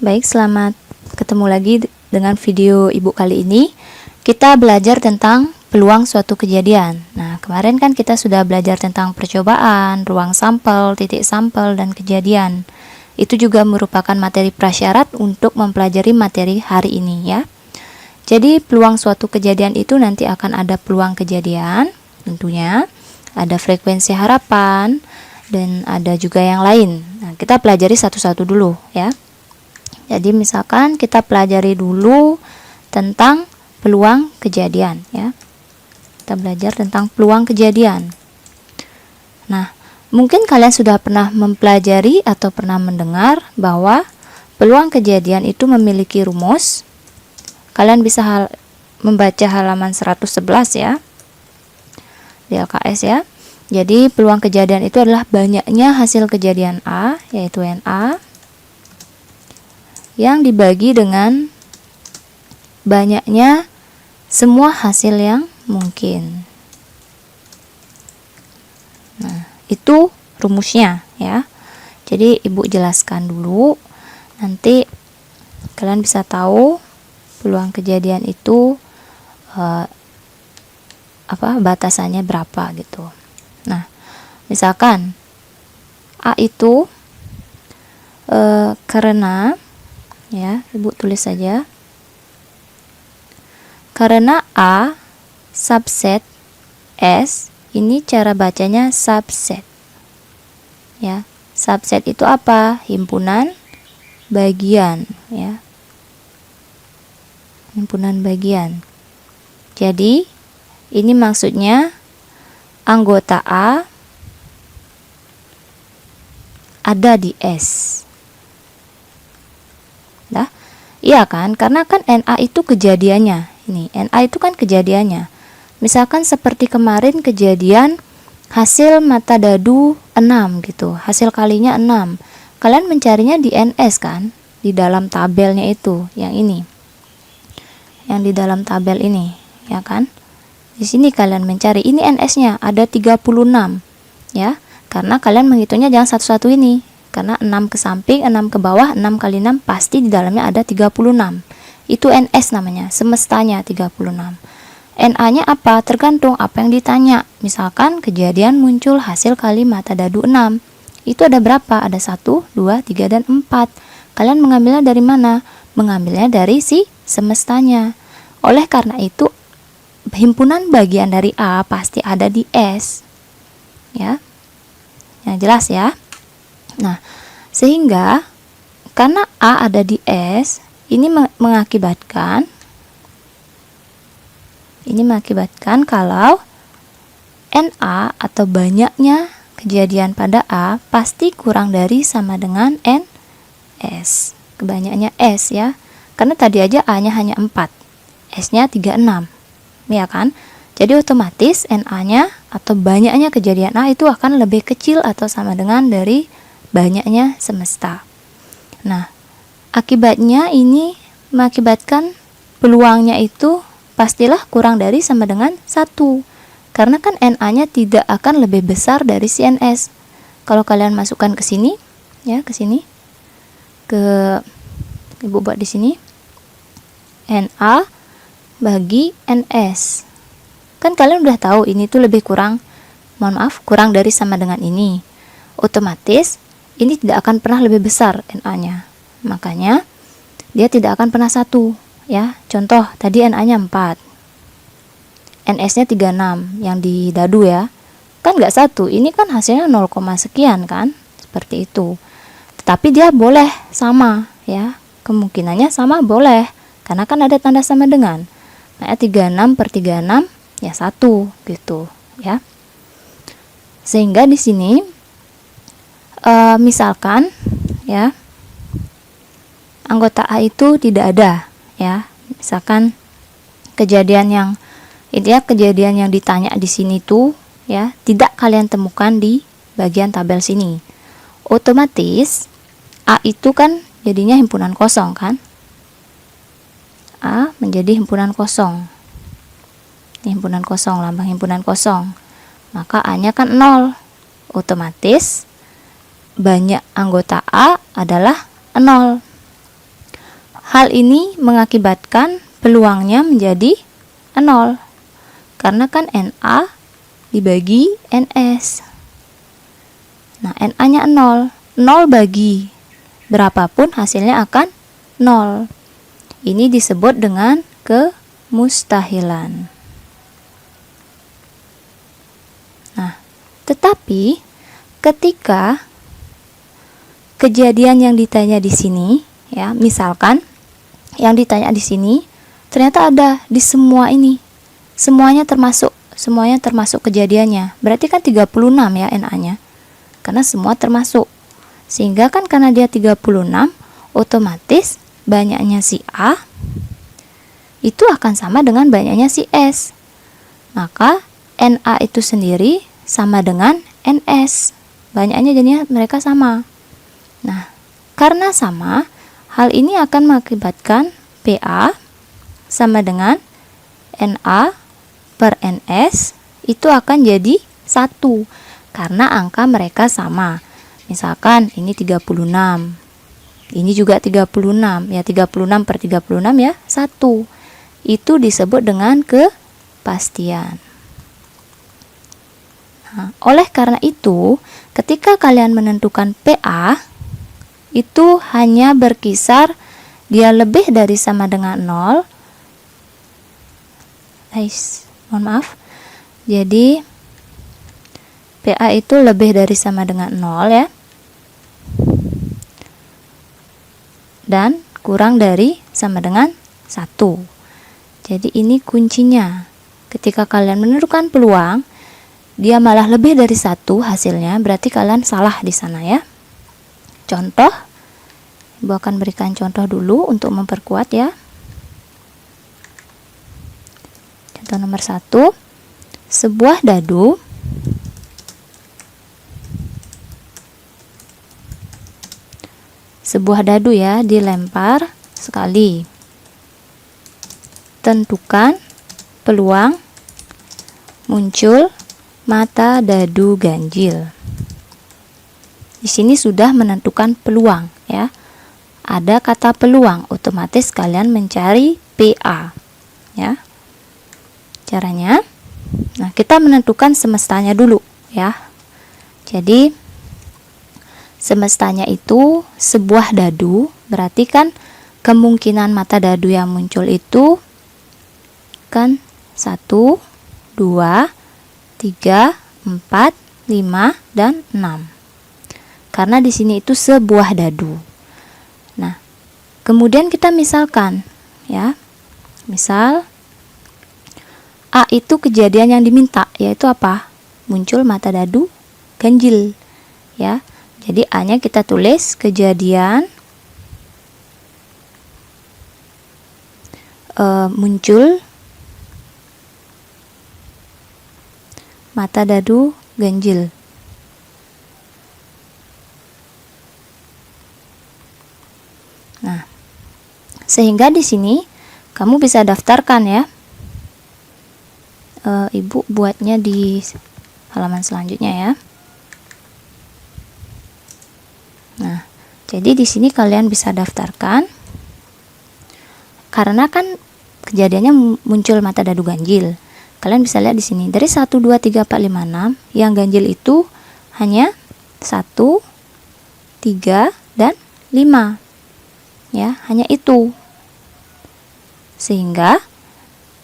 Baik, selamat ketemu lagi dengan video Ibu kali ini. Kita belajar tentang peluang suatu kejadian. Nah, kemarin kan kita sudah belajar tentang percobaan, ruang sampel, titik sampel, dan kejadian. Itu juga merupakan materi prasyarat untuk mempelajari materi hari ini ya. Jadi, peluang suatu kejadian itu nanti akan ada peluang kejadian, tentunya, ada frekuensi harapan, dan ada juga yang lain. Nah, kita pelajari satu-satu dulu ya. Jadi misalkan kita pelajari dulu tentang peluang kejadian ya. Kita belajar tentang peluang kejadian. Nah, mungkin kalian sudah pernah mempelajari atau pernah mendengar bahwa peluang kejadian itu memiliki rumus. Kalian bisa membaca halaman 111 ya. Di LKS ya. Jadi peluang kejadian itu adalah banyaknya hasil kejadian A, yaitu NA, yang dibagi dengan banyaknya semua hasil yang mungkin. Nah, itu rumusnya ya. Jadi Ibu jelaskan dulu, nanti kalian bisa tahu peluang kejadian itu batasannya berapa gitu. Nah, misalkan A itu karena ya, Ibu tulis saja. Karena A subset S, ini cara bacanya subset. Ya, subset itu apa? Himpunan bagian, ya. Himpunan bagian. Jadi, ini maksudnya anggota A ada di S. Nah, iya kan? Karena kan NA itu kejadiannya. Ini, NA itu kan kejadiannya. Misalkan seperti kemarin kejadian hasil mata dadu 6 gitu. Hasil kalinya 6. Kalian mencarinya di NS kan? Di dalam tabelnya itu, yang ini. Yang di dalam tabel ini, ya kan? Di sini kalian mencari, ini NS-nya ada 36. Ya, karena kalian menghitungnya jangan satu-satu ini. Karena 6 ke samping, 6 ke bawah, 6 kali 6 pasti di dalamnya ada 36. Itu NS namanya, semestanya 36. NA-nya apa? Tergantung apa yang ditanya. Misalkan kejadian muncul hasil kali mata dadu 6. Itu ada berapa? Ada 1, 2, 3, dan 4. Kalian mengambilnya dari mana? Mengambilnya dari si semestanya. Oleh karena itu, himpunan bagian dari A pasti ada di S. Ya. Yang jelas ya. Nah, sehingga karena A ada di S, ini mengakibatkan kalau NA atau banyaknya kejadian pada A pasti kurang dari sama dengan NS. Kebanyakannya S ya. Karena tadi aja A-nya hanya 4, S-nya 36. Ya kan? Jadi otomatis NA-nya atau banyaknya kejadian A itu akan lebih kecil atau sama dengan dari banyaknya semesta. Nah, akibatnya ini mengakibatkan peluangnya itu pastilah kurang dari sama dengan 1. Karena kan NA-nya tidak akan lebih besar dari si NS. Kalau kalian masukkan ke sini, ya, ke sini. Ibu buat di sini. NA bagi NS. Kan kalian udah tahu ini tuh lebih kurang, kurang dari sama dengan ini. Otomatis ini tidak akan pernah lebih besar NA-nya. Makanya dia tidak akan pernah 1 ya. Contoh tadi NA-nya 4. NS-nya 36 yang di dadu ya. Kan enggak 1. Ini kan hasilnya 0, sekian kan? Seperti itu. Tetapi dia boleh sama ya. Kemungkinannya sama boleh. Karena kan ada tanda sama dengan. Nah, 36 per 36 ya 1 gitu ya. Sehingga di sini misalkan ya anggota A itu tidak ada ya. Misalkan kejadian yang ditanya di sini tuh ya tidak kalian temukan di bagian tabel sini. Otomatis A itu kan jadinya himpunan kosong kan? A menjadi himpunan kosong. Ini himpunan kosong, lambang himpunan kosong. Maka A-nya kan 0. Otomatis banyak anggota A adalah 0. hal ini mengakibatkan peluangnya menjadi 0. Karena kan Na dibagi Ns. Nah, Na-nya 0. 0 bagi berapapun hasilnya akan 0. Ini disebut dengan kemustahilan. Nah, tetapi ketika kejadian yang ditanya di sini, ya, misalkan yang ditanya di sini ternyata ada di semua ini. Semuanya termasuk kejadiannya. Berarti kan 36 ya Na-nya. Karena semua termasuk. Sehingga kan karena dia 36, otomatis banyaknya si A itu akan sama dengan banyaknya si S. Maka Na itu sendiri sama dengan Ns. Banyaknya jadinya mereka sama. Nah, karena sama, hal ini akan mengakibatkan Pa sama dengan Na per Ns itu akan jadi 1 karena angka mereka sama. Misalkan ini 36, ini juga 36, ya 36 per 36 ya 1. Itu disebut dengan kepastian. Nah, oleh karena itu, ketika kalian menentukan PA, itu hanya berkisar dia lebih dari sama dengan 0. Mohon maaf. Jadi PA itu lebih dari sama dengan 0 ya. Dan kurang dari sama dengan 1. Jadi ini kuncinya. Ketika kalian menentukan peluang, dia malah lebih dari 1 hasilnya, berarti kalian salah di sana ya. Contoh, Ibu akan berikan contoh dulu untuk memperkuat ya. Contoh nomor 1, sebuah dadu ya dilempar sekali. Tentukan peluang muncul mata dadu ganjil. Di sini sudah menentukan peluang ya. Ada kata peluang, otomatis kalian mencari PA ya. Caranya, nah kita menentukan semestanya dulu ya. Jadi semestanya itu sebuah dadu, berarti kan kemungkinan mata dadu yang muncul itu kan 1, 2, 3, 4, 5, dan 6. Karena di sini itu sebuah dadu. Nah, kemudian kita misalkan ya. Misal A itu kejadian yang diminta, yaitu apa? Muncul mata dadu ganjil ya. Jadi A-nya kita tulis kejadian muncul mata dadu ganjil. Nah, sehingga di sini kamu bisa daftarkan ya. Ibu buatnya di halaman selanjutnya ya. Nah, jadi di sini kalian bisa daftarkan. Karena kan kejadiannya muncul mata dadu ganjil. Kalian bisa lihat di sini dari 1, 2, 3, 4, 5, 6 yang ganjil itu hanya 1, 3, dan 5. Ya, hanya itu. Sehingga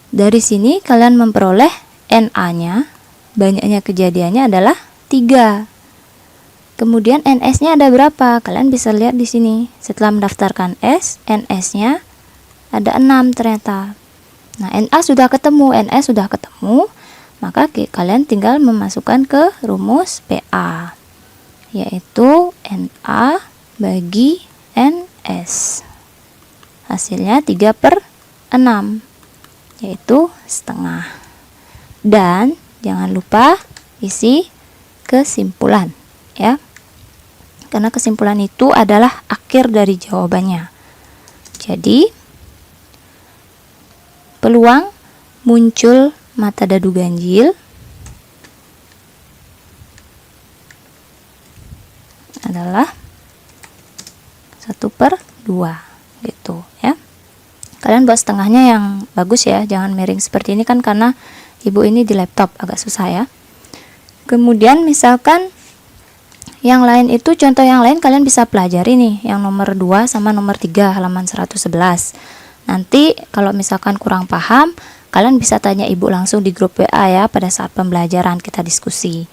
dari sini kalian memperoleh Na-nya, banyaknya kejadiannya adalah 3. Kemudian Ns-nya ada berapa? Kalian bisa lihat di sini. Setelah mendaftarkan S, Ns-nya ada 6 ternyata. Nah, Na sudah ketemu, Ns sudah ketemu, maka kalian tinggal memasukkan ke rumus PA, yaitu Na bagi Ns. Hasilnya 3/6, yaitu setengah. Dan jangan lupa isi kesimpulan ya. Karena kesimpulan itu adalah akhir dari jawabannya. Jadi peluang muncul mata dadu ganjil adalah 1/2 gitu ya. Kalian buat setengahnya yang bagus ya, jangan miring seperti ini kan, karena ibu ini di laptop agak susah ya. Kemudian misalkan yang lain itu, contoh yang lain kalian bisa pelajari nih, yang nomor 2 sama nomor 3 halaman 111. Nanti kalau misalkan kurang paham, kalian bisa tanya ibu langsung di grup WA ya, pada saat pembelajaran kita diskusi.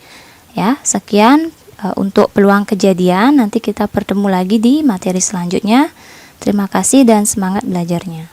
Ya, sekian untuk peluang kejadian. Nanti kita bertemu lagi di materi selanjutnya. Terima kasih dan semangat belajarnya.